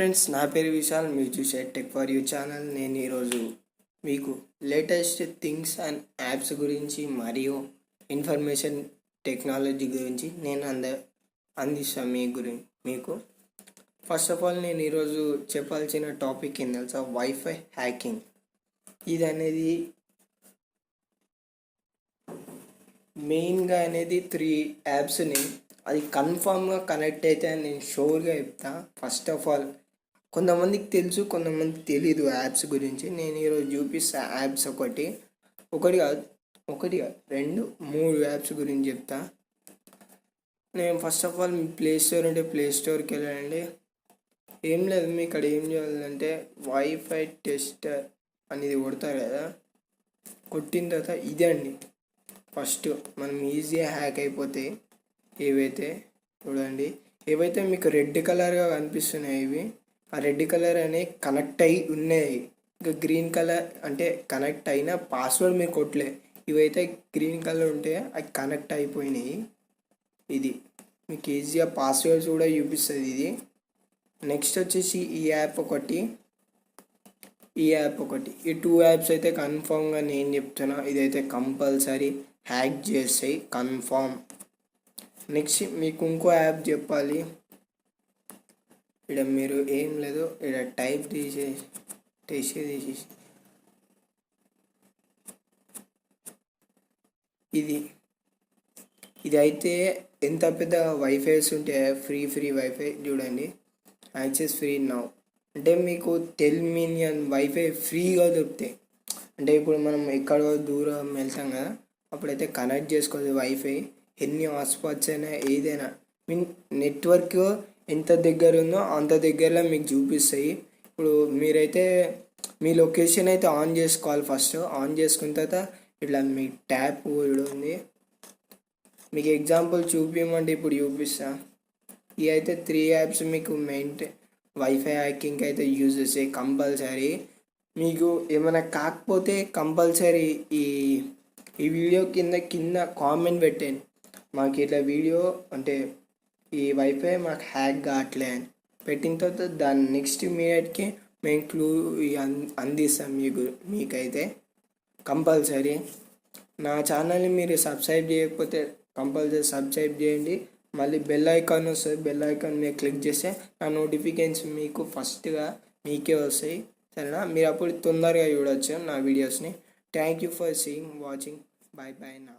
Friends, నా పేరు విశాల్. మీరు చూసే టెక్ ఫర్ యూ ఛానల్. నేను ఈరోజు మీకు లేటెస్ట్ థింగ్స్ అండ్ యాప్స్ గురించి మరియు ఇన్ఫర్మేషన్ టెక్నాలజీ గురించి నేను అందిస్తాను మీకు. ఫస్ట్ ఆఫ్ ఆల్ నేను ఈరోజు చెప్పాల్సిన టాపిక్ ఏం తెలుసా, వైఫై హ్యాకింగ్. ఇది అనేది మెయిన్గా అనేది 3 యాప్స్ని అది కన్ఫామ్గా కనెక్ట్ అయితే అని నేను షూర్గా చెప్తా. ఫస్ట్ ఆఫ్ ఆల్ కొంతమందికి తెలుసు, కొంతమందికి తెలీదు యాప్స్ గురించి. నేను ఈరోజు చూపిస్తా యాప్స్. ఒకటి కాదు 2 3 యాప్స్ గురించి చెప్తా. నేను first of all me play store అంటే ప్లే స్టోర్కి వెళ్ళండి. ఏం లేదు, మీ ఇక్కడ ఏం చేయాలంటే వైఫై టెస్టర్ అనేది కొడతారు కదా. కొట్టిన తర్వాత ఇదే అండి ఫస్ట్ మనం ఈజీగా హ్యాక్ అయిపోతాయి. ఏవైతే మీకు రెడ్ కలర్గా కనిపిస్తున్నాయి, ఇవి ఆ రెడ్ కలర్ అనేవి కనెక్ట్ అయి ఉన్నాయి. ఇంకా గ్రీన్ కలర్ అంటే కనెక్ట్ అయిన పాస్వర్డ్ మీరు కొట్టలే. ఇవైతే గ్రీన్ కలర్ ఉంటే అవి కనెక్ట్ అయిపోయినాయి. ఇది మీకు ఈజీగా పాస్వర్డ్స్ కూడా చూపిస్తుంది ఇది. నెక్స్ట్ వచ్చేసి ఈ యాప్ ఒకటి. ఈ 2 యాప్స్ అయితే కన్ఫామ్గా నేను చెప్తున్నా, ఇదైతే కంపల్సరీ హ్యాక్ చేస్తాయి కన్ఫామ్. నెక్స్ట్ మీకు ఇంకో యాప్ చెప్పాలి. ఇక్కడ మీరు ఏం లేదు, ఇక్కడ టైప్ తీసేసి ఇది అయితే ఎంత పెద్ద వైఫైస్ ఉంటే ఫ్రీ వైఫై చూడండి. యాక్సెస్ ఫ్రీ నౌ అంటే మీకు 10 మిలియన్ వైఫై ఫ్రీగా దొరుకుతాయి. అంటే ఇప్పుడు మనం ఎక్కడో దూరం వెళ్తాం కదా, అప్పుడైతే కనెక్ట్ చేసుకోవాలి వైఫై. ఎన్ని హాట్స్పాట్స్ అయినా ఏదైనా నెట్వర్క్ ఎంత దగ్గర ఉందో అంత దగ్గరలో మీకు చూపిస్తాయి. ఇప్పుడు మీరైతే మీ లొకేషన్ అయితే ఆన్ చేసుకోవాలి. ఫస్ట్ ఆన్ చేసుకున్న తర్వాత ఇట్లా మీ ట్యాప్ కూడా ఉంది. మీకు ఎగ్జాంపుల్ చూపించమంటే ఇప్పుడు చూపిస్తా. ఇవి అయితే 3 యాప్స్ మీకు వైఫై హ్యాకింగ్ అయితే యూజ్ చేస్తాయి కంపల్సరీ. మీకు ఏమైనా కాకపోతే కంపల్సరీ ఈ వీడియో కింద కామెంట్ పెట్టండి. మాకు ఇట్లా వీడియో అంటే ఈ వైఫై మాకు హ్యాక్ కావట్లే అని పెట్టిన తర్వాత దాని నెక్స్ట్ మినిట్కి మేము క్లూ అందిస్తాం మీకైతే కంపల్సరీ. నా ఛానల్ని మీరు సబ్స్క్రైబ్ చేయకపోతే కంపల్సరీ సబ్స్క్రైబ్ చేయండి. మళ్ళీ బెల్ ఐకాన్ వస్తుంది, బెల్ ఐకాన్ మీరు క్లిక్ చేస్తే నా నోటిఫికేషన్స్ మీకు ఫస్ట్గా మీకే వస్తాయి. సరేనా? మీరు అప్పుడు తొందరగా చూడవచ్చు నా వీడియోస్ని. Thank you for watching. Bye నా.